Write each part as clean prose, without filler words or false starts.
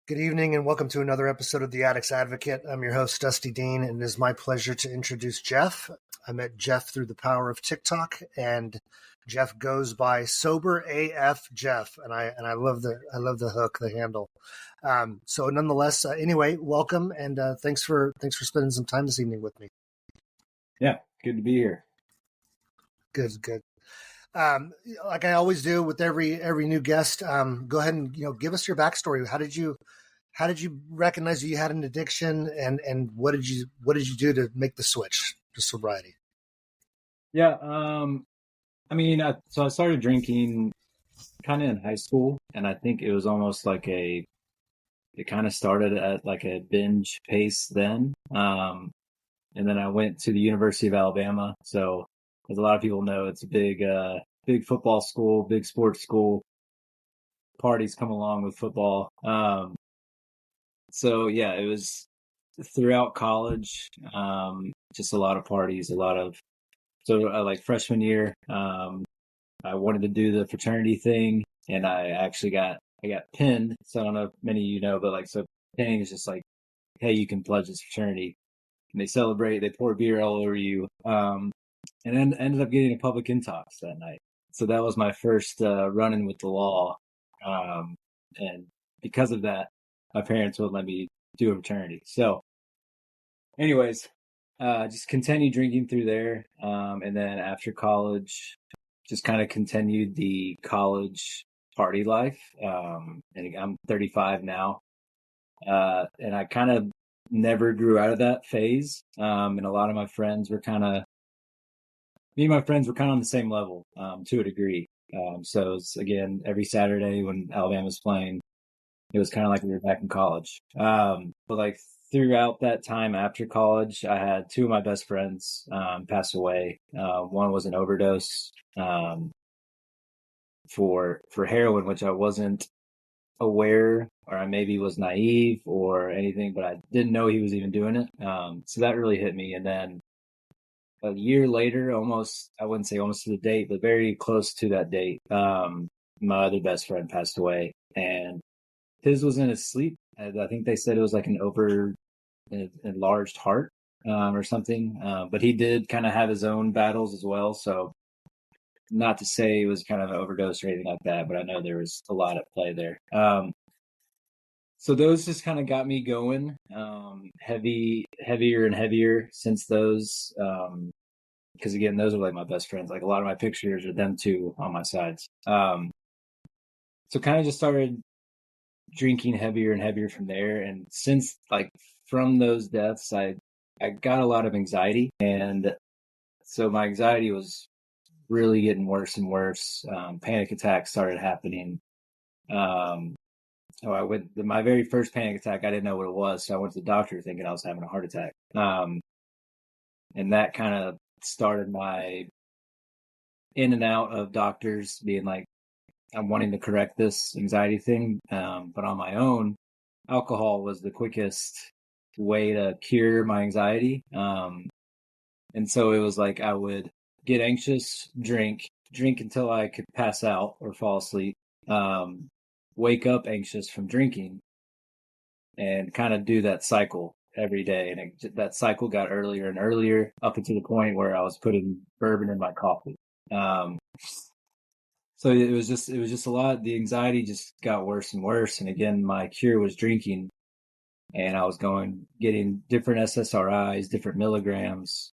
Good evening and welcome to another episode of the Addict's Advocate. I'm your host, Dusty Dean, and it is my pleasure to introduce Jeff. I met Jeff through the power of TikTok, and Jeff goes by Sober AF Jeff, and I love the hook, the handle. So nonetheless, anyway, welcome and thanks for spending some time this evening with me. Yeah, good to be here. Good. Like I always do with every new guest, go ahead and give us your backstory. How did you recognize that you had an addiction, and what did you do to make the switch to sobriety? Yeah, so I started drinking kind of in high school, and I think it was almost like it kind of started at like a binge pace then. And then I went to the University of Alabama. So as a lot of people know, it's a big football school, big sports school. Parties come along with football. So yeah, it was throughout college, just a lot of parties, like freshman year, I wanted to do the fraternity thing, and I got pinned. So I don't know if many of you know, but so pinning is just like, hey, you can pledge this fraternity, and they celebrate, they pour beer all over you, and then ended up getting a public intox that night. So that was my first run-in with the law, and because of that, my parents wouldn't let me do a fraternity. So anyways, just continued drinking through there. And then after college, just kind of continued the college party life. And I'm 35 now. And I kind of never grew out of that phase. And a lot of my friends were me and my friends were kind of on the same level, to a degree. So it's, again, every Saturday when Alabama's playing, it was kind of like we were back in college. But like throughout that time after college, I had two of my best friends pass away. One was an overdose for heroin, which I wasn't aware, or I maybe was naive or anything, but I didn't know he was even doing it. So that really hit me. And then a year later, I wouldn't say almost to the date, but very close to that date, my other best friend passed away, and his was in his sleep. I think they said it was like an enlarged heart or something. But he did kind of have his own battles as well. So not to say it was kind of an overdose or anything like that, but I know there was a lot at play there. So those just kind of got me going, heavier and heavier since those. Because again, those are like my best friends. Like a lot of my pictures are them two on my sides. So kind of just started drinking heavier and heavier from there. And since from those deaths, I got a lot of anxiety. And so my anxiety was really getting worse and worse. Panic attacks started happening. So my very first panic attack, I didn't know what it was. So I went to the doctor thinking I was having a heart attack. And that kind of started my in and out of doctors being like, I'm wanting to correct this anxiety thing. But on my own, alcohol was the quickest way to cure my anxiety. And so it was like I would get anxious, drink until I could pass out or fall asleep, wake up anxious from drinking, and kind of do that cycle every day. And that cycle got earlier and earlier, up until the point where I was putting bourbon in my coffee. So it was just a lot. The anxiety just got worse and worse. And again, my cure was drinking, and I was getting different SSRIs, different milligrams,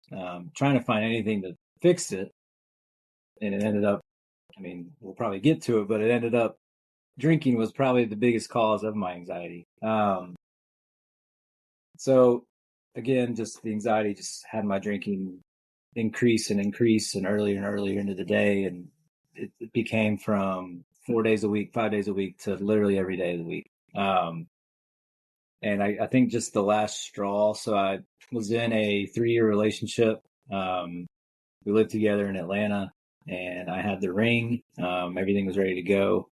trying to find anything that fixed it. And it ended up, we'll probably get to it, but it ended up drinking was probably the biggest cause of my anxiety. So again, just the anxiety just had my drinking increase and earlier into the day. And it became from 4 days a week, 5 days a week to literally every day of the week. And I think just the last straw. So I was in a 3-year relationship. We lived together in Atlanta, and I had the ring. Everything was ready to go.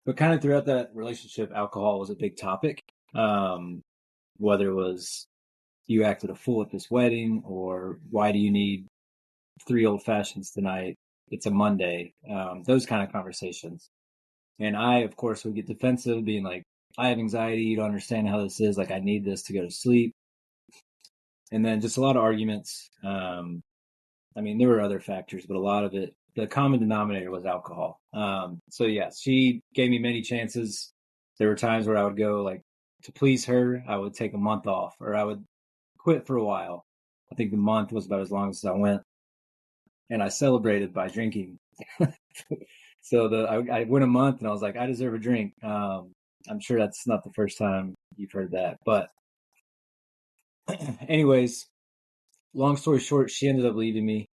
But kind of throughout that relationship, alcohol was a big topic. Whether it was you acted a fool at this wedding, or why do you need 3 old fashions tonight? It's a Monday. Those kind of conversations. And I, of course, would get defensive, being like, I have anxiety. You don't understand how this is. Like, I need this to go to sleep. And then just a lot of arguments. I mean, there were other factors, but a lot of it, the common denominator was alcohol. So yeah, she gave me many chances. There were times where I would go, like, to please her, I would take a month off, or I would quit for a while. I think the month was about as long as I went, and I celebrated by drinking. So I went a month, and I was like, I deserve a drink. I'm sure that's not the first time you've heard that, but anyways, long story short, she ended up leaving me.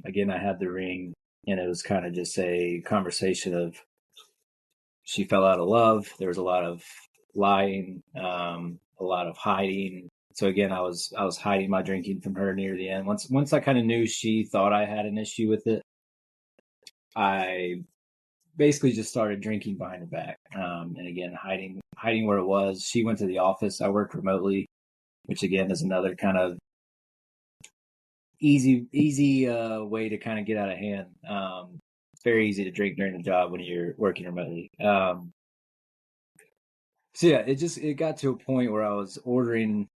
Again, I had the ring, and it was kind of just a conversation of she fell out of love. There was a lot of lying, a lot of hiding. So again, I was hiding my drinking from her near the end. Once I kind of knew she thought I had an issue with it, I basically just started drinking behind her back. And again, hiding where it was. She went to the office. I worked remotely, which again is another kind of easy way to kind of get out of hand. It's very easy to drink during the job when you're working remotely. So yeah, it got to a point where I was ordering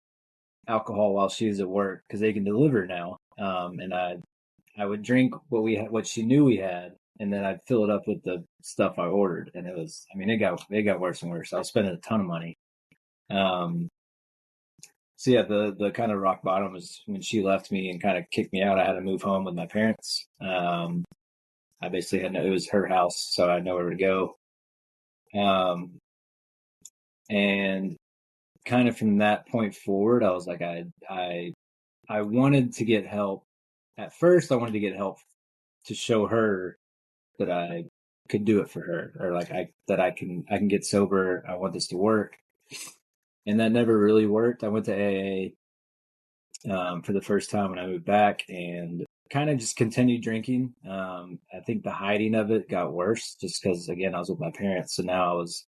alcohol while she was at work because they can deliver now. And I would drink what she knew we had, and then I'd fill it up with the stuff I ordered. And it was, I mean, it got worse and worse. I was spending a ton of money. Um, so yeah, the kind of rock bottom was when she left me and kind of kicked me out. I had to move home with my parents. I basically it was her house, so I had nowhere to go. Um, and kind of from that point forward, I was like, I wanted to get help. At first, I wanted to get help to show her that I could do it for her, or like that I can get sober. I want this to work, and that never really worked. I went to AA for the first time when I moved back, and kind of just continued drinking. I think the hiding of it got worse just because, again, I was with my parents. So now I was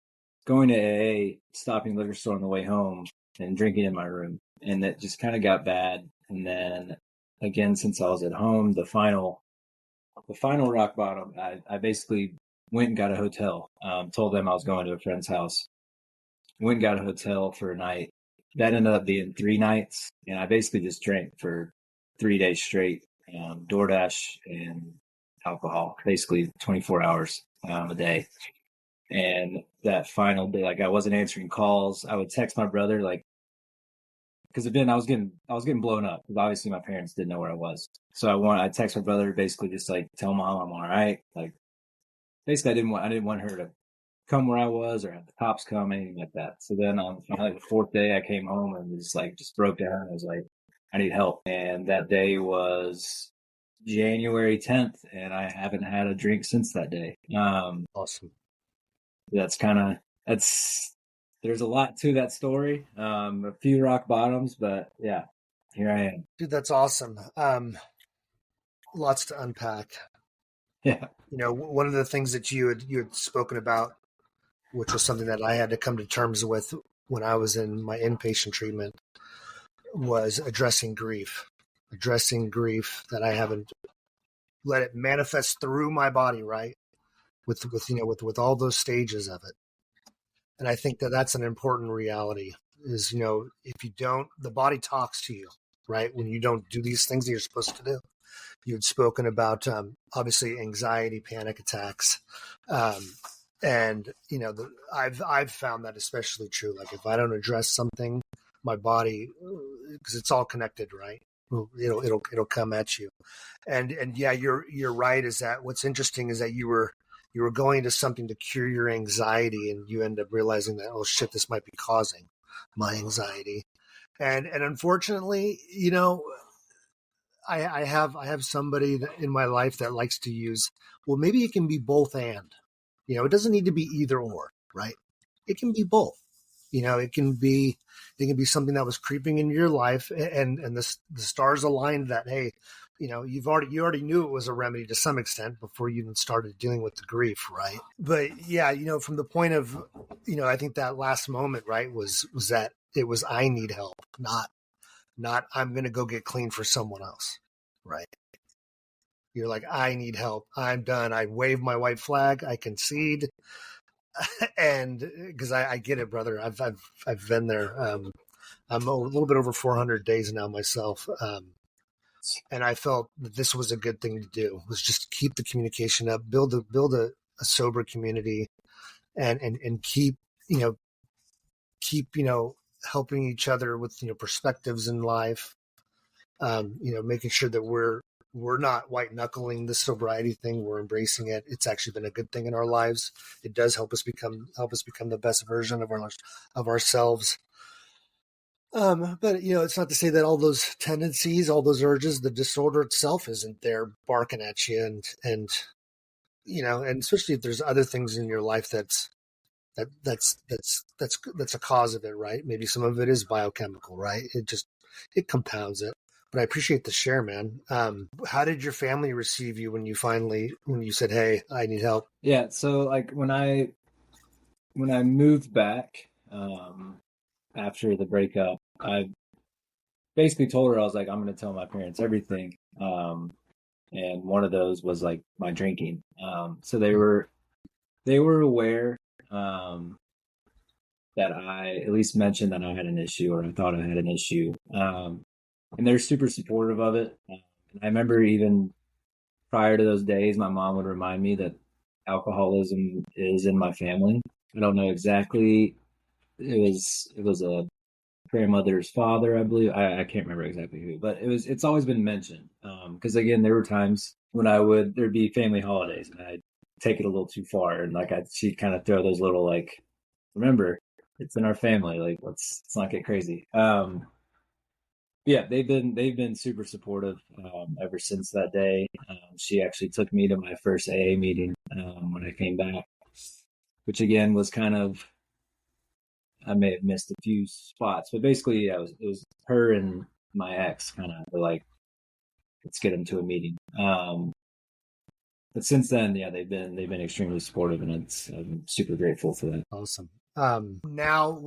going to AA, stopping liquor store on the way home, and drinking in my room. And it just kind of got bad. And then again, since I was at home, the final rock bottom, I basically went and got a hotel. Told them I was going to a friend's house. Went and got a hotel for a night. That ended up being 3 nights, and I basically just drank for 3 days straight. DoorDash and alcohol, basically 24 hours a day. And that final day, like, I wasn't answering calls. I would text my brother, like, because again, I was getting blown up because obviously my parents didn't know where I was. So I text my brother, basically just like, tell mom I'm all right. Like, basically I didn't want her to come where I was or have the cops come, anything like that. So then on finally the fourth day, I came home and just broke down. I was like, I need help. And that day was January 10th, and I haven't had a drink since that day. Awesome. That's there's a lot to that story. A few rock bottoms, but yeah, here I am. Dude, that's awesome. Lots to unpack. Yeah. You know, one of the things that you had spoken about, which was something that I had to come to terms with when I was in my inpatient treatment, was addressing grief that I haven't let it manifest through my body, right? With all those stages of it. And I think that that's an important reality is, if you don't, the body talks to you, right? When you don't do these things that you're supposed to do. You had spoken about, obviously, anxiety, panic attacks. And, I've found that especially true. Like, if I don't address something, my body, because it's all connected, right? It'll come at you. And yeah, you're right. Is that what's interesting is that you were going to something to cure your anxiety, and you end up realizing that, oh shit, this might be causing my anxiety. And unfortunately, I have somebody in my life that likes to use, well, maybe it can be both and. It doesn't need to be either or, right? It can be both. It can be something that was creeping into your life, and the stars aligned that, hey, you already knew it was a remedy to some extent before you even started dealing with the grief, right? But yeah, from the point of, I think that last moment, right, was that it was, I need help, not I'm going to go get clean for someone else, right? You're like, I need help. I'm done. I wave my white flag. I concede. and because I get it, brother. I've been there. I'm a little bit over 400 days now myself. And I felt that this was a good thing to do, was just keep the communication up, build a sober community, and keep, helping each other with, perspectives in life. Making sure that we're not white knuckling the sobriety thing. We're embracing it. It's actually been a good thing in our lives. It does help us become the best version of ourselves. But it's not to say that all those tendencies, all those urges, the disorder itself isn't there barking at you, and and especially if there's other things in your life that's a cause of it, right? Maybe some of it is biochemical, right? It compounds it. But I appreciate the share, man. How did your family receive you when you said, "Hey, I need help"? Yeah. So like when I moved back after the breakup, I basically told her, I was like, I'm going to tell my parents everything. And one of those was like my drinking. So they were aware that I at least mentioned that I had an issue, or I thought I had an issue. And they're super supportive of it. And I remember even prior to those days, my mom would remind me that alcoholism is in my family. I don't know exactly. It was a grandmother's father, I believe. I can't remember exactly who, but it's always been mentioned. Because again, there were times when there'd be family holidays and I'd take it a little too far, and like she'd kind of throw those little like, remember, it's in our family, like let's not get crazy. Yeah, they've been super supportive ever since that day. She actually took me to my first AA meeting when I came back, which again was kind of, I may have missed a few spots, but basically, yeah, it was her and my ex kind of were like, let's get them to a meeting. But since then, yeah, they've been extremely supportive, and I'm super grateful for that. Awesome. Now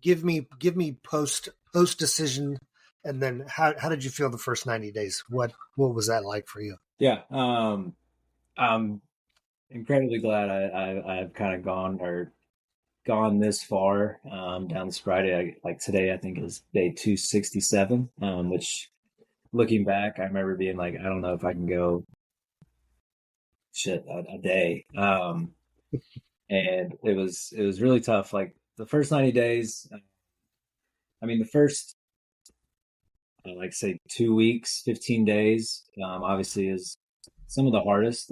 give me post decision, and then how did you feel the first 90 days? What was that like for you? Yeah, I'm incredibly glad I've kind of gone this far down the sobriety. Like today, I think is day 267, which looking back, I remember being like, I don't know if I can go a day. And it was really tough. Like the first 90 days, I mean, the first, like say 2 weeks, 15 days, obviously is some of the hardest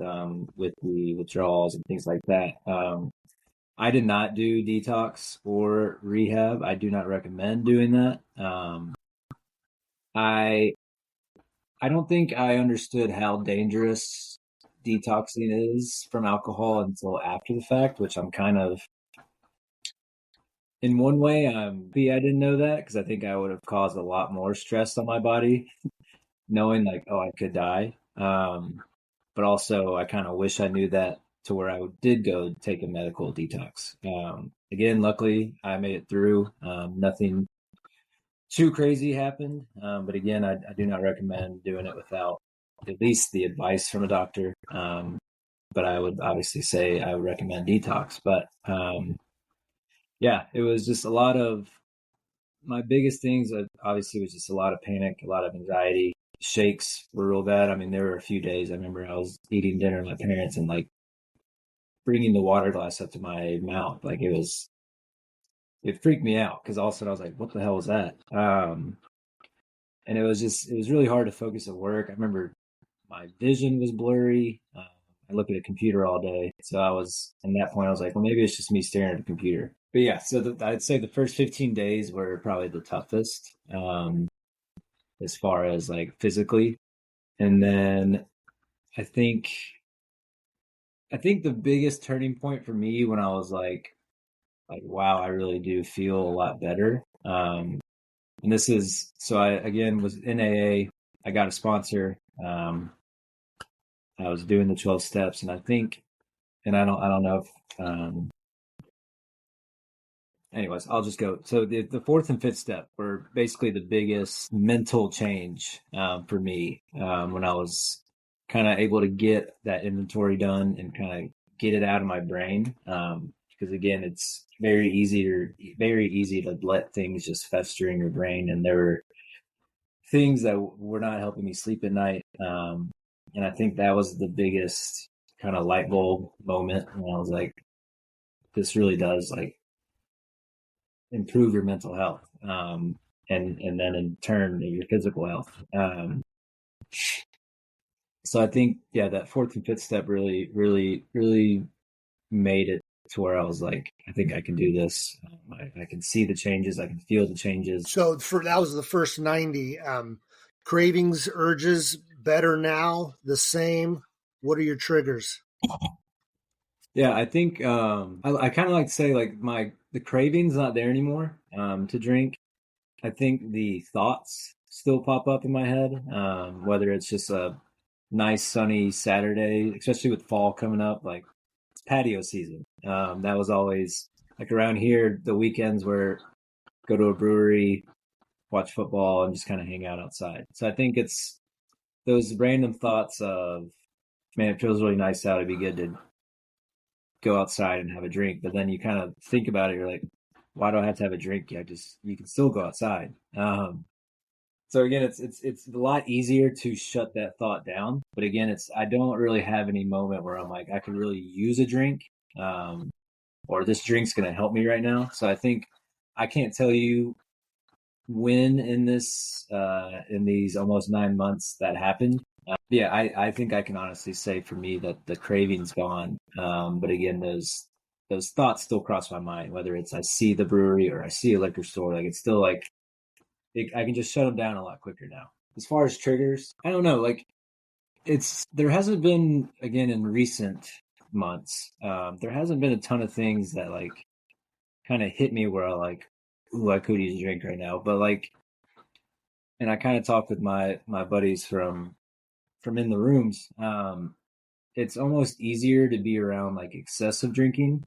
with the withdrawals and things like that. I did not do detox or rehab. I do not recommend doing that. I I don't think I understood how dangerous detoxing is from alcohol until after the fact, which I'm kind of, in one way, I'm happy I didn't know that, because I think I would have caused a lot more stress on my body, knowing like, oh, I could die. But also, I kind of wish I knew that to where did go take a medical detox. Again, luckily, I made it through. Nothing too crazy happened. But again, I do not recommend doing it without at least the advice from a doctor. But I would obviously say I would recommend detox. But yeah, it was just a lot of, my biggest things obviously was just a lot of panic, a lot of anxiety. Shakes were real bad. I mean, there were a few days I remember I was eating dinner with my parents and like bringing the water glass up to my mouth. Like it freaked me out, because all of a sudden I was like, what the hell was that? And it was really hard to focus at work. I remember my vision was blurry. I looked at a computer all day. So at that point, I was like, well, maybe it's just me staring at a computer. But yeah, so I'd say the first 15 days were probably the toughest as far as like physically. And then I think the biggest turning point for me when I was like, wow, I really do feel a lot better. And this is, so I, again, was in AA. I got a sponsor. I was doing the 12 steps, and I think, and I don't know if, anyways, I'll just go. So the fourth and fifth step were basically the biggest mental change for me when I was kind of able to get that inventory done and kind of get it out of my brain. Because again, it's very easy to let things just fester in your brain. And there were things that were not helping me sleep at night. And I think that was the biggest kind of light bulb moment when I was like, this really does like improve your mental health. And then in turn your physical health. So I think, yeah, that fourth and fifth step really made it to where I was like, I think I can do this. I can see the changes. I can feel the changes. So that was the first 90. Cravings, urges, better now, the same. What are your triggers? Yeah, I think I kind of like to say like the craving's not there anymore to drink. I think the thoughts still pop up in my head, whether it's just a nice sunny Saturday, especially with fall coming up, like it's patio season. That was always like around here, the weekends where go to a brewery, watch football, and just kind of hang out outside. So I think it's those random thoughts of, man, it feels really nice out. It'd be good to go outside and have a drink. But then you kind of think about it, you're like, why do I have to have a drink? You can still go outside. So again, it's a lot easier to shut that thought down. But again, I don't really have any moment where I'm like, I could really use a drink, or this drink's going to help me right now. So I think I can't tell you when in these almost 9 months that happened. Yeah, I think I can honestly say for me that the craving's gone. But again, those thoughts still cross my mind, whether it's I see the brewery or I see a liquor store, like it's still like I can just shut them down a lot quicker now. As far as triggers, I don't know. Like there hasn't been, again, in recent months, there hasn't been a ton of things that like kind of hit me where I like, ooh, I could use a drink right now. But like, and I kind of talked with my buddies from in the rooms. It's almost easier to be around like excessive drinking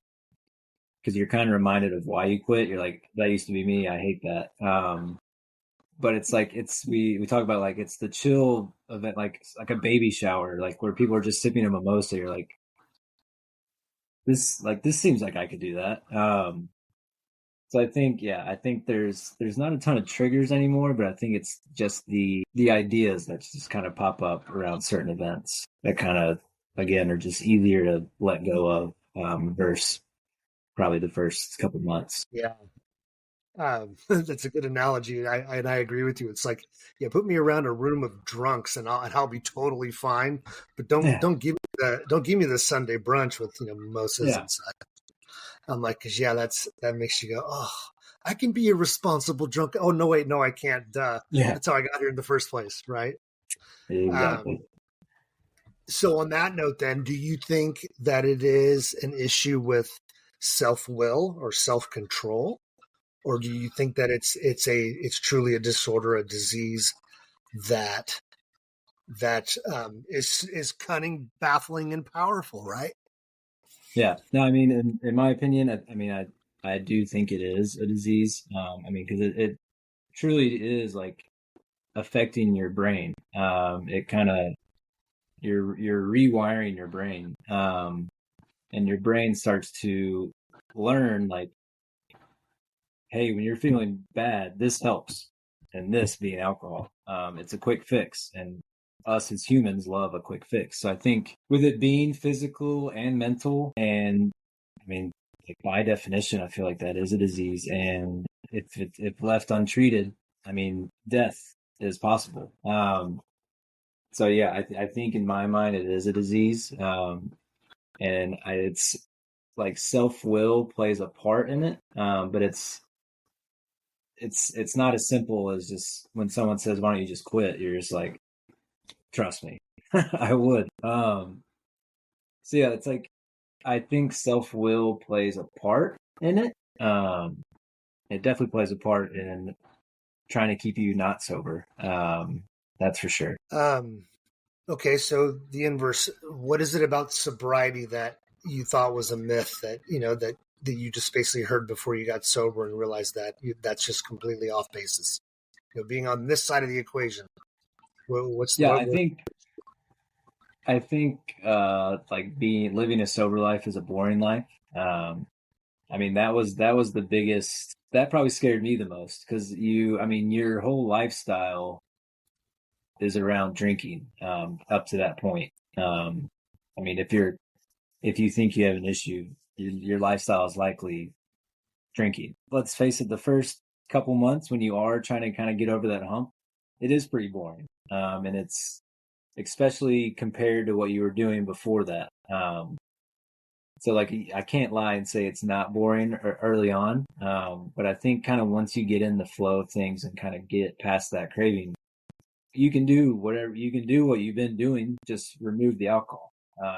because you're kind of reminded of why you quit. You're like, that used to be me. I hate that. But it's like we talk about like it's the chill event, like a baby shower, like where people are just sipping a mimosa. You're like, this seems like I could do that. So I think, yeah, I think there's not a ton of triggers anymore, but I think it's just the ideas that just kind of pop up around certain events that kind of, again, are just easier to let go of, versus probably the first couple months. Yeah. That's a good analogy. I agree with you. It's like, yeah, put me around a room of drunks and I'll be totally fine. But Yeah, don't give me the Sunday brunch with mimosas yeah, inside. I'm like, because yeah, that makes you go, oh, I can be a responsible drunk. Oh no, wait, no, I can't. Duh. yeah, That's how I got here in the first place, right? Um, exactly. so on that note, then, do you think that it is an issue with self will or self control? Or do you think that it's truly a disorder, a disease that is cunning, baffling, and powerful, right? Yeah. No, I mean, in my opinion, I mean, I do think it is a disease. I mean, because it truly is like affecting your brain. It kind of you're rewiring your brain, and your brain starts to learn like, hey, when you're feeling bad, this helps, and this being alcohol, it's a quick fix, and us as humans love a quick fix. So I think with it being physical and mental, and I mean, like by definition, I feel like that is a disease, and if left untreated, I mean, death is possible. So yeah, I think in my mind it is a disease, and it's like self will plays a part in it, but it's not as simple as just when someone says, "Why don't you just quit?" You're just like, "Trust me, I would." So yeah, it's like I think self will plays a part in it. It definitely plays a part in trying to keep you not sober. That's for sure. Um, okay, so the inverse. What is it about sobriety that you thought was a myth that you just basically heard before you got sober and realized that that's just completely off basis? You know, being on this side of the equation. What, what's Yeah, what? I think. I think like being living a sober life is a boring life. Um, I mean, that was the biggest. That probably scared me the most because I mean, your whole lifestyle is around drinking up to that point. I mean, if you think you have an issue, your lifestyle is likely drinking. Let's face it, the first couple months when you are trying to kind of get over that hump, it is pretty boring, and it's especially compared to what you were doing before that. So like I can't lie and say it's not boring early on, but I think kind of once you get in the flow of things and kind of get past that craving, you can do whatever you can do what you've been doing. Just remove the alcohol.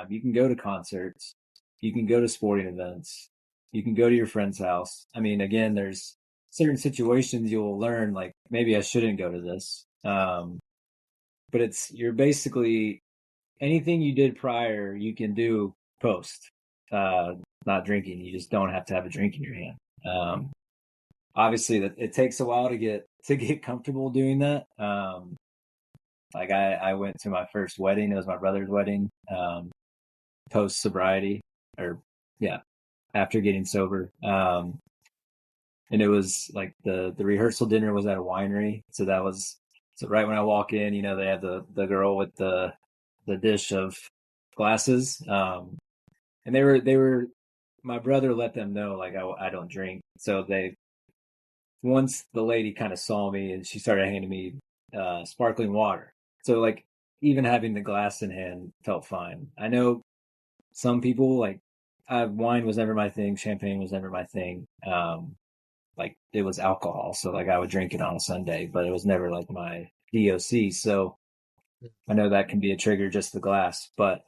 You can go to concerts, you can go to sporting events, you can go to your friend's house. I mean, again, there's certain situations you'll learn like maybe I shouldn't go to this, but you're basically anything you did prior you can do post uh not drinking. You just don't have to have a drink in your hand. Obviously that it takes a while to get comfortable doing that. Like I went to my first wedding, it was my brother's wedding, post sobriety, or yeah, after getting sober. And it was like the rehearsal dinner was at a winery, so right when I walk in, they have the girl with the dish of glasses. And they were my brother let them know like I don't drink. So they once the lady kind of saw me and she started handing me sparkling water. So like even having the glass in hand felt fine. I know some people like wine was never my thing, champagne was never my thing. Like it was alcohol, so like I would drink it on a Sunday, but it was never like my DOC. So I know that can be a trigger, just the glass, but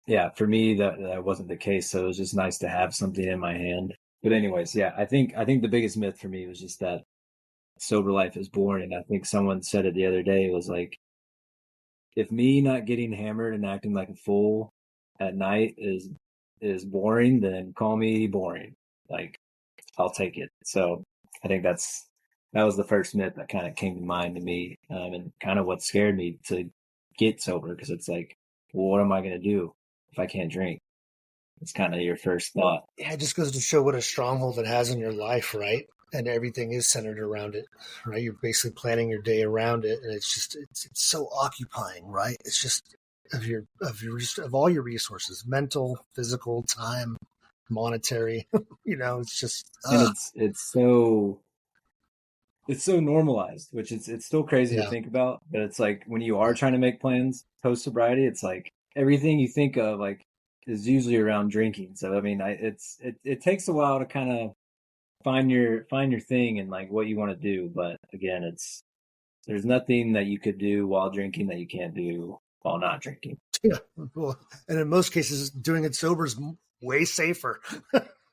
yeah, for me that wasn't the case. So it was just nice to have something in my hand. But anyways, yeah, I think the biggest myth for me was just that sober life is boring. I think someone said it the other day. It was like, if me not getting hammered and acting like a fool at night is boring, then call me boring. Like I'll take it. So I think that was the first myth that kind of came to mind to me, and kind of what scared me to get sober because it's like, well, what am I going to do if I can't drink? It's kind of your first thought. Yeah, it just goes to show what a stronghold it has in your life, right? And everything is centered around it, right? You're basically planning your day around it, and it's so occupying, right? It's just of all your resources, mental, physical, time, monetary. It's just And it's so normalized, which it's still crazy to yeah, think about. But it's like when you are trying to make plans post sobriety, it's like everything you think of like is usually around drinking. So I mean, it takes a while to kind of find your thing and like what you want to do. But again, there's nothing that you could do while drinking that you can't do while not drinking. yeah. Well, and in most cases, doing it sober is way safer,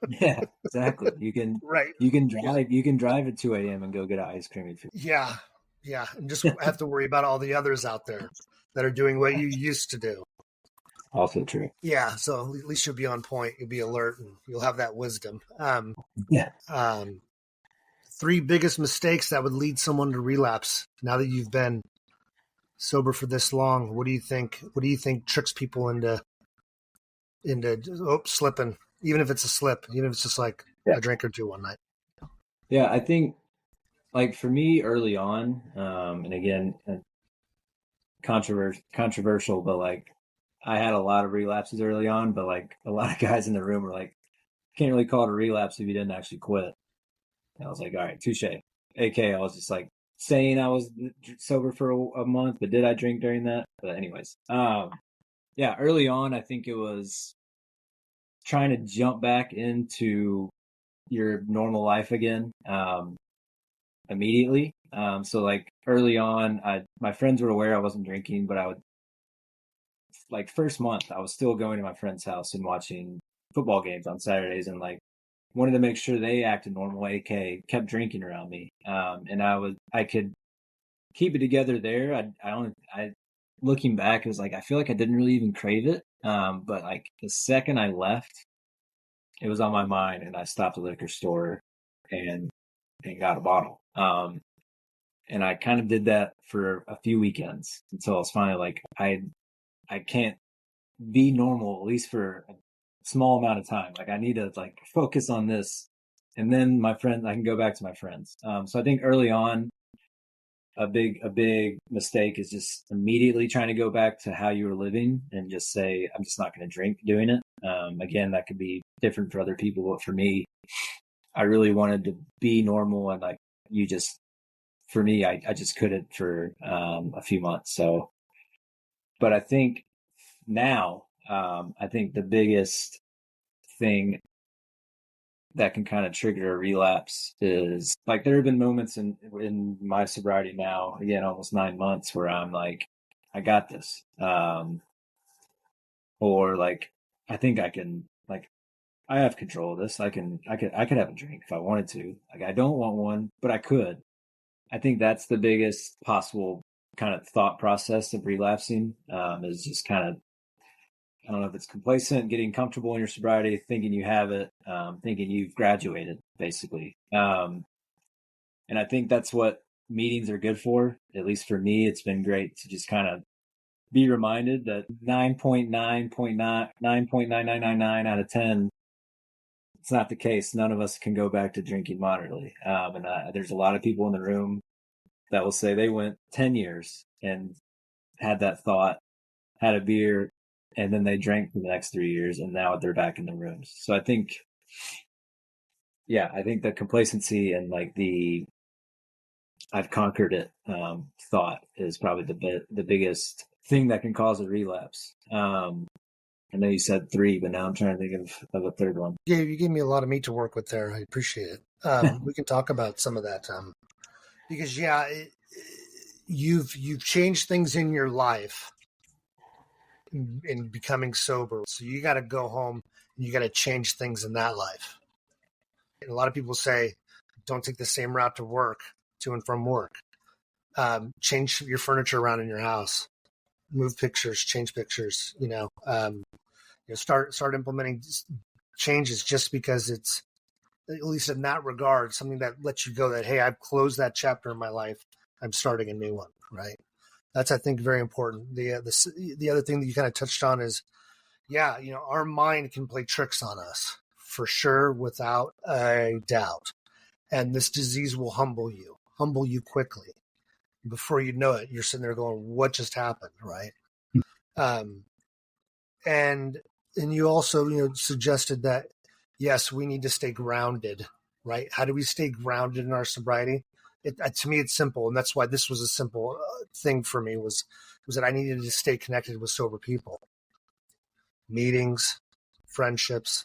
Yeah, exactly. You can right? you can Yeah, drive at 2 a.m. and go get an ice cream if you. yeah, yeah, and just have to worry about all the others out there that are doing what you used to do. Also true. Yeah, so at least you'll be on point. You'll be alert, and you'll have that wisdom. Yeah. Um, three biggest mistakes that would lead someone to relapse. Now that you've been sober for this long, what do you think? What do you think tricks people into slipping? Even if it's a slip, even if it's just like Yeah. a drink or two one night. Yeah, I think like for me early on, and again, controversial, but like I had a lot of relapses early on, but like a lot of guys in the room were like, can't really call it a relapse if you didn't actually quit. And I was like, all right, touche. AK, I was just like saying I was sober for a month, but did I drink during that? But anyways, yeah, early on, I think it was trying to jump back into your normal life again, immediately. So like early on, my friends were aware I wasn't drinking, but I would like first month I was still going to my friend's house and watching football games on Saturdays and like wanted to make sure they acted normal. AK kept drinking around me, and I could keep it together there. I looking back, it was like I feel like I didn't really even crave it. But like the second I left, it was on my mind, and I stopped at the liquor store and got a bottle. And I kind of did that for a few weekends until I was finally like, I can't be normal, at least for a small amount of time. Like I need to like focus on this. And then I can go back to my friends. So I think early on, a big mistake is just immediately trying to go back to how you were living and just say, I'm just not going to drink doing it. Again, that could be different for other people, but for me, I really wanted to be normal. And like for me, I just couldn't for a few months. So, but I think now, I think the biggest thing that can kind of trigger a relapse is like there have been moments in my sobriety now, again, almost 9 months, where I'm like, I got this. Or like I think I can, like I have control of this. I could have a drink if I wanted to. Like I don't want one, but I could. I think that's the biggest possible kind of thought process of relapsing, is just kind of, I don't know if it's complacent, getting comfortable in your sobriety, thinking you have it, thinking you've graduated, basically. And I think that's what meetings are good for. At least for me, it's been great to just kind of be reminded that 9.99999 out of 10, it's not the case. None of us can go back to drinking moderately. And there's a lot of people in the room that will say they went 10 years and had that thought, had a beer, and then they drank for the next 3 years, and now they're back in the rooms. So I think, yeah, I think the complacency and like the I've conquered it thought is probably the biggest thing that can cause a relapse. I know you said three, but now I'm trying to think of a third one. Yeah, you gave me a lot of meat to work with there. I appreciate it. We can talk about some of that because you've changed things in your life in becoming sober. So you got to go home and you got to change things in that life. And a lot of people say, don't take the same route to and from work. Change your furniture around in your house, move pictures, change pictures, start implementing changes just because it's, at least in that regard, something that lets you go that, hey, I've closed that chapter in my life. I'm starting a new one, right? That's, I think, very important. The other thing that you kind of touched on is, our mind can play tricks on us for sure, without a doubt. And this disease will humble you quickly. Before you know it, you're sitting there going, what just happened, right? And you also, suggested that, yes, we need to stay grounded, right? How do we stay grounded in our sobriety? To me, it's simple. And that's why this was a simple thing for me was that I needed to stay connected with sober people, meetings, friendships.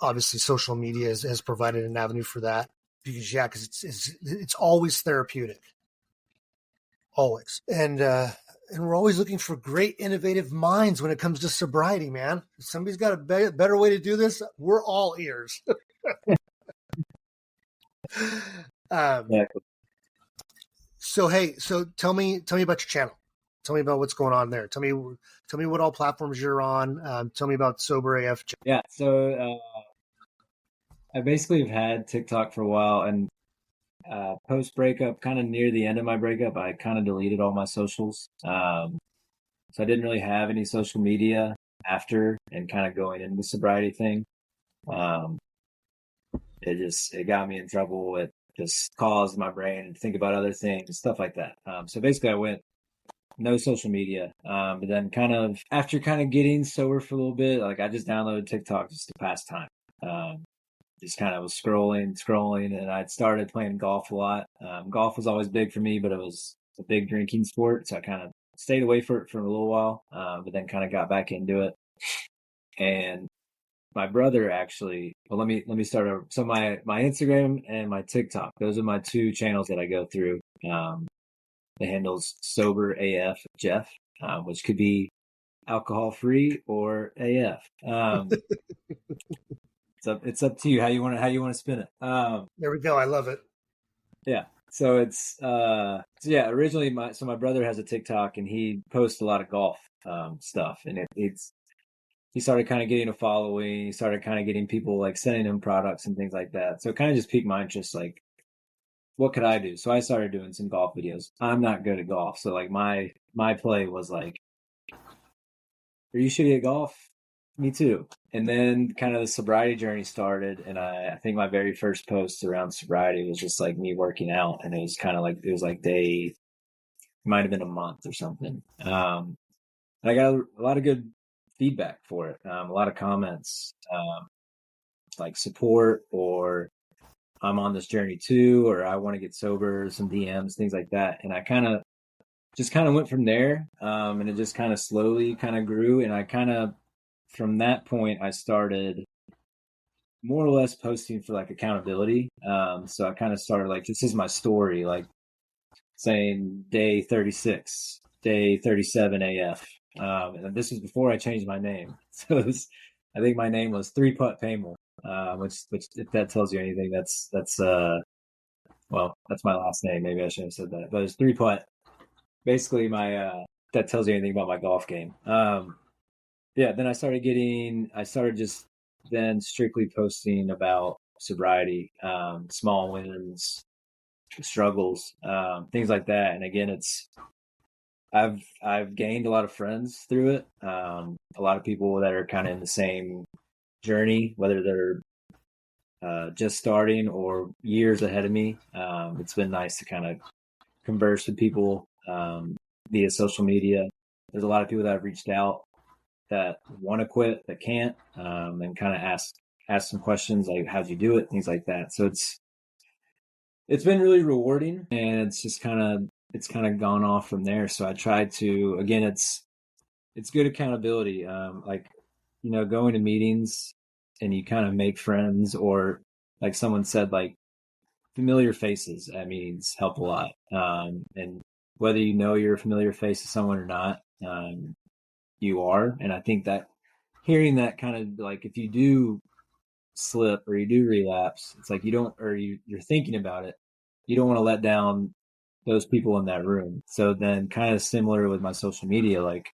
Obviously, social media has provided an avenue for that because it's always therapeutic, always. And we're always looking for great, innovative minds when it comes to sobriety, man. If somebody's got a better way to do this, we're all ears. Exactly. So tell me about your channel. Tell me about what's going on there. Tell me what all platforms you're on. Tell me about Sober AF. Yeah. So I basically have had TikTok for a while, and post breakup, kind of near the end of my breakup, I kind of deleted all my socials. So I didn't really have any social media after and kind of going into the sobriety thing. Um, it got me in trouble. It just caused my brain to think about other things, stuff like that. So basically I went no social media. But then kind of after kind of getting sober for a little bit, like I just downloaded TikTok just to pass time. Just kind of was scrolling, and I'd started playing golf a lot. Golf was always big for me, but it was a big drinking sport, so I kind of stayed away for a little while, but then kind of got back into it. And my brother actually, well, let me start over. So my Instagram and my TikTok, those are my two channels that I go through. The handle's Sober AF Jeff, which could be alcohol free or AF. It's up to you how you want to spin it. There we go. I love it. Yeah. So originally my brother has a TikTok and he posts a lot of golf stuff, and he started kind of getting a following. He started kind of getting people like sending him products and things like that. So it kind of just piqued my interest, like what could I do? So I started doing some golf videos. I'm not good at golf. So like my play was like, are you shitty at golf? Me too. And then kind of the sobriety journey started. And I think my very first post around sobriety was just like me working out. And it was kind of like, it was like it might have been a month or something. And I got a lot of good feedback for it. A lot of comments, like support, or I'm on this journey too, or I want to get sober, some DMs, things like that. And I just kind of went from there. And it just kind of slowly kind of grew. And from that point, I started more or less posting for like accountability. So I kind of started like, this is my story, like saying day 36, day 37 AF. And this was before I changed my name. So I think my name was Three Putt Paymal, which if that tells you anything, well, that's my last name. Maybe I shouldn't have said that, but it's Three Putt. Basically that tells you anything about my golf game. Yeah, then I started just then strictly posting about sobriety, small wins, struggles, things like that. And again, I've gained a lot of friends through it. A lot of people that are kind of in the same journey, whether they're just starting or years ahead of me. It's been nice to kind of converse with people via social media. There's a lot of people that have reached out that want to quit, that can't, and kind of ask some questions like, how'd you do it? Things like that. So it's been really rewarding, and it's kind of gone off from there. So I try to, again, it's good accountability. Like, going to meetings and you kind of make friends, or like someone said, like familiar faces at meetings help a lot. And whether you're a familiar face to someone or not, you are. And I think that hearing that kind of like, if you do slip or you do relapse, it's like you're thinking about it. You don't want to let down those people in that room. So then kind of similar with my social media, like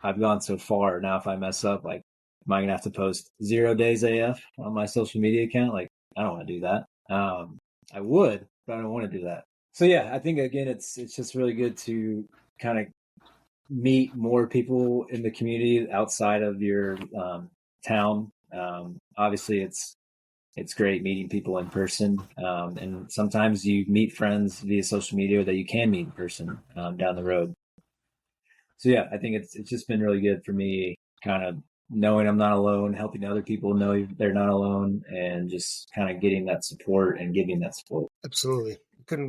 I've gone so far now. If I mess up, like, am I going to have to post 0 days AF on my social media account? Like, I don't want to do that. I would, but I don't want to do that. So yeah, I think again, it's just really good to kind of meet more people in the community outside of your town. Obviously, it's great meeting people in person, and sometimes you meet friends via social media that you can meet in person down the road. So yeah, I think it's just been really good for me, kind of knowing I'm not alone, helping other people know they're not alone, and just kind of getting that support and giving that support. Absolutely.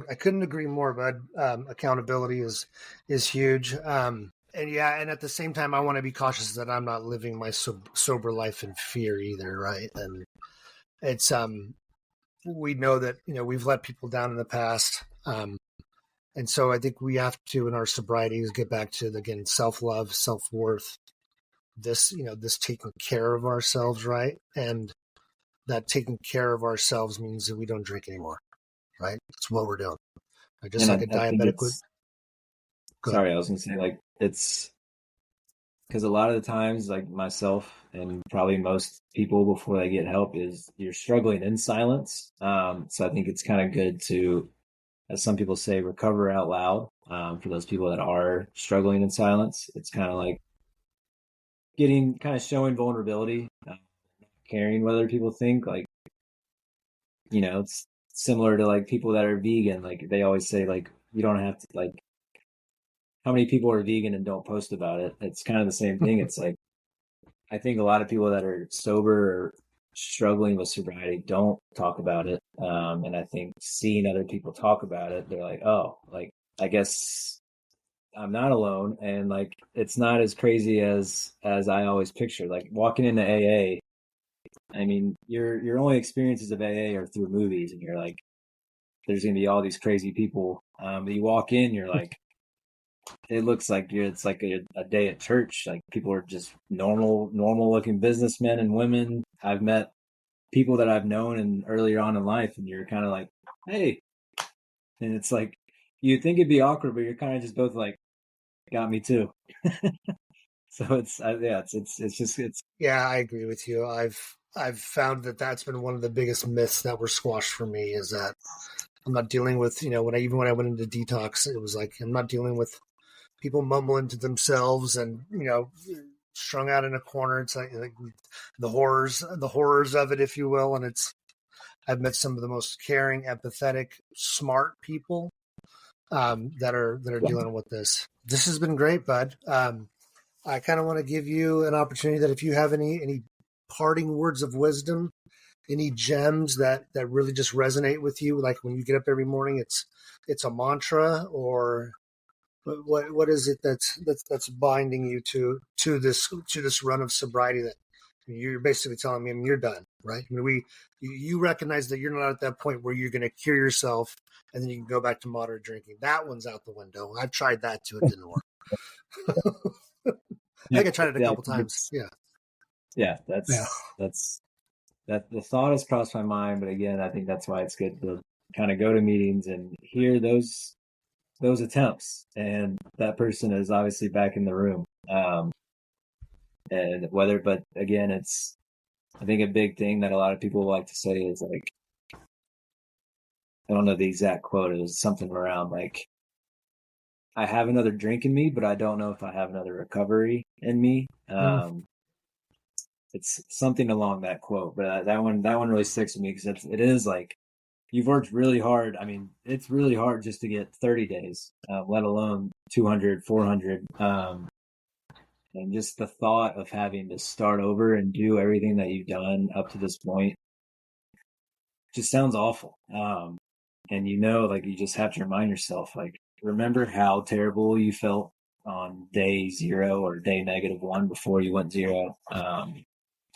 I couldn't agree more, bud. Accountability is huge. And yeah, and at the same time, I want to be cautious that I'm not living my sober life in fear either, right? And it's we know that we've let people down in the past, and so I think we have to, in our sobrieties, get back to again self-love, self-worth. This taking care of ourselves, right? And that taking care of ourselves means that we don't drink anymore, right? That's what we're doing. Just And like a I think diabetic would. sorry, I was going to say, like, it's because a lot of the times, like myself and probably most people before they get help, is you're struggling in silence. So I think it's kind of good to, as some people say, recover out loud. For those people that are struggling in silence, it's kind of like showing vulnerability, caring what other people think. Like, it's similar to like people that are vegan. Like they always say, like, you don't have to, like, how many people are vegan and don't post about it? It's kind of the same thing. It's like, I think a lot of people that are sober or struggling with sobriety don't talk about it. And I think seeing other people talk about it, they're like, oh, like, I guess I'm not alone. And like, it's not as crazy as I always pictured. Like walking into AA, I mean, your only experiences of AA are through movies, and you're like, there's going to be all these crazy people. But you walk in, you're like, it looks like it's like a day at church. Like people are just normal looking businessmen and women. I've met people that I've known and earlier on in life, and you're kind of like, hey, and it's like, you think it'd be awkward, but you're kind of just both like, got me too. So it's Yeah, I agree with you. I've found that that's been one of the biggest myths that were squashed for me, is that I'm not dealing with, when I went into detox, it was like, I'm not dealing with people mumbling to themselves and, strung out in a corner. It's like the horrors of it, if you will. And I've met some of the most caring, empathetic, smart people that are dealing with this. This has been great, bud. I kind of want to give you an opportunity that if you have any parting words of wisdom, any gems that really just resonate with you, like when you get up every morning, it's a mantra, or what is it that's binding you to this run of sobriety that you're basically telling me, you're done, right? You recognize that you're not at that point where you're going to cure yourself and then you can go back to moderate drinking. That one's out the window. I've tried that too. It didn't work. I think I tried it a couple times. Yeah. That's the thought has crossed my mind, but again, I think that's why it's good to kind of go to meetings and hear those attempts, and that person is obviously back in the room. But again, I think a big thing that a lot of people like to say is like, I don't know the exact quote. It was something around like, I have another drink in me, but I don't know if I have another recovery in me. It's something along that quote, but that one really sticks with me because it is like, you've worked really hard. I mean, it's really hard just to get 30 days, let alone 200, 400. And just the thought of having to start over and do everything that you've done up to this point just sounds awful. And like you just have to remind yourself, like, remember how terrible you felt on day 0 or day -1 before you went 0.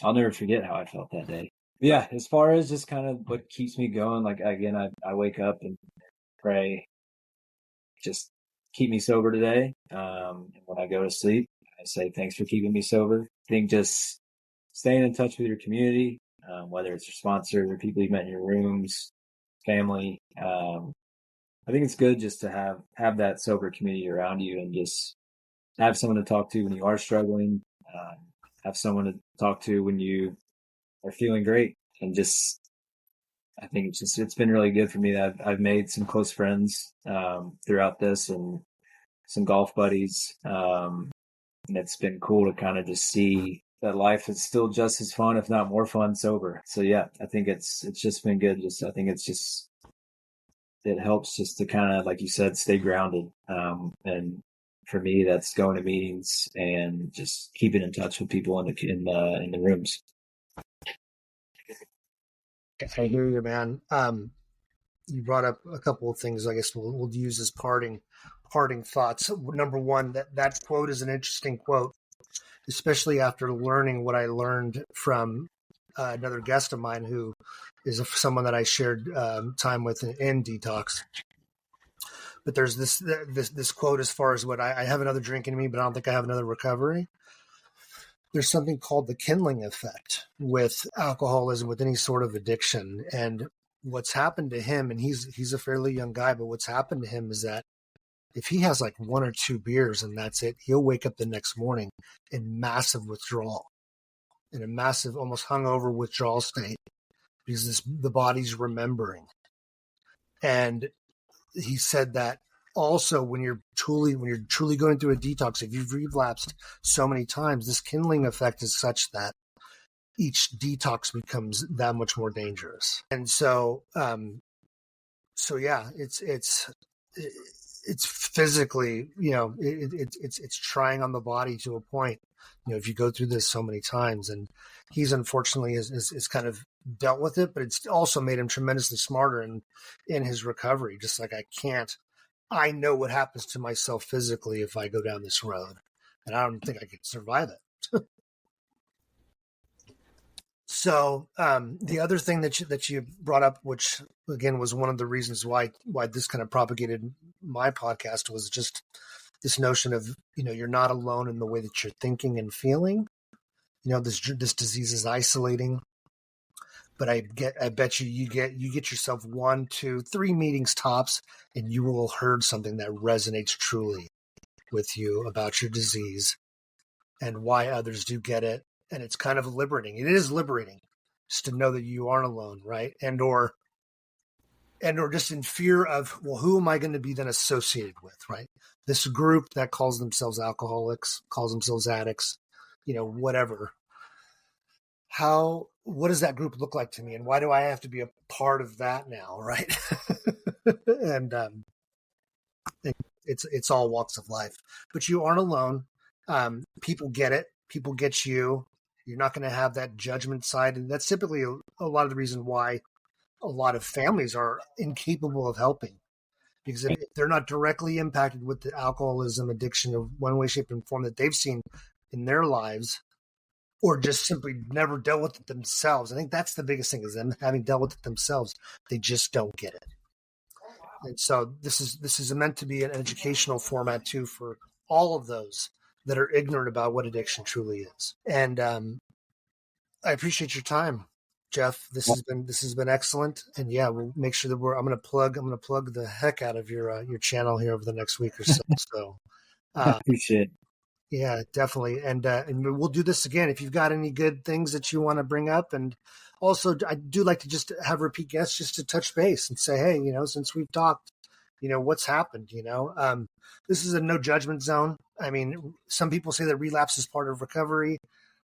I'll never forget how I felt that day. But yeah, as far as just kind of what keeps me going, like, again, I wake up and pray, just keep me sober today. And when I go to sleep, I say, thanks for keeping me sober. I think just staying in touch with your community, whether it's your sponsor or people you met in your rooms, family. I think it's good just to have that sober community around you and just have someone to talk to when you are struggling, have someone to talk to when you are feeling great. And just, I think it's been really good for me that I've made some close friends throughout this, and some golf buddies. And it's been cool to kind of just see that life is still just as fun, if not more fun, sober. So yeah, I think it's just been good. I think it helps just to kind of, like you said, stay grounded. And for me, that's going to meetings and just keeping in touch with people in the rooms. I hear you, man. You brought up a couple of things. I guess we'll use as parting thoughts. Number one, that quote is an interesting quote, especially after learning what I learned from another guest of mine who is someone that I shared time with in detox. But there's this quote as far as what I have another drink in me, but I don't think I have another recovery. There's something called the kindling effect with alcoholism, with any sort of addiction. And what's happened to him, and he's a fairly young guy, but what's happened to him is that if he has like 1 or 2 beers and that's it, he'll wake up the next morning in massive withdrawal, in a massive, almost hungover withdrawal state, because the body's remembering. And he said that also when you're truly going through a detox, if you've relapsed so many times, this kindling effect is such that each detox becomes that much more dangerous. And so yeah, it's physically, it's trying on the body to a point, if you go through this so many times. And he's unfortunately is kind of dealt with it, but it's also made him tremendously smarter in his recovery. Just like I know what happens to myself physically if I go down this road, and I don't think I could survive it. So the other thing that you brought up, which again was one of the reasons why this kind of propagated my podcast, was just this notion of, you're not alone in the way that you're thinking and feeling. This disease is isolating, but I bet you get yourself 1, 2, 3 meetings tops, and you will have heard something that resonates truly with you about your disease and why others do get it. And it's kind of liberating. It is liberating just to know that you aren't alone, right? And or and or just in fear of, well, who am I going to be then associated with, right? This group that calls themselves alcoholics, calls themselves addicts, whatever. What does that group look like to me, and why do I have to be a part of that now, right? and it's all walks of life, but you aren't alone. People get it. People get you. You're not going to have that judgment side, and that's typically a lot of the reason why a lot of families are incapable of helping, because if they're not directly impacted with the alcoholism addiction of one way, shape, and form that they've seen in their lives, or just simply never dealt with it themselves. I think that's the biggest thing, is them having dealt with it themselves. They just don't get it. And so this is meant to be an educational format too for all of those that are ignorant about what addiction truly is. And I appreciate your time, Jeff. This has been excellent. And yeah, we'll make sure that I'm going to plug the heck out of your channel here over the next week or so. So I appreciate it. Yeah, definitely. And we'll do this again if you've got any good things that you want to bring up. And also, I do like to just have repeat guests just to touch base and say, hey, since we've talked, what's happened, this is a no judgment zone. I mean, some people say that relapse is part of recovery.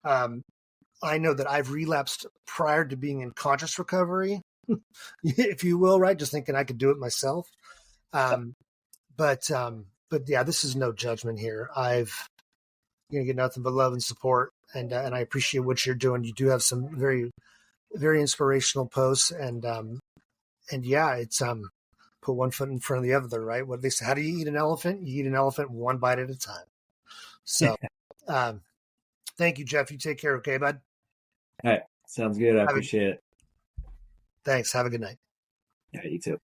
I know that I've relapsed prior to being in conscious recovery, if you will, right? Just thinking I could do it myself. But yeah, this is no judgment here. You get nothing but love and support, and I appreciate what you're doing. You do have some very, very inspirational posts, and yeah, it's put one foot in front of the other, right? What do they say? How do you eat an elephant? You eat an elephant one bite at a time. So, thank you, Jeff. You take care, okay, bud? All right, sounds good. I appreciate it. Thanks. Have a good night. Yeah, you too.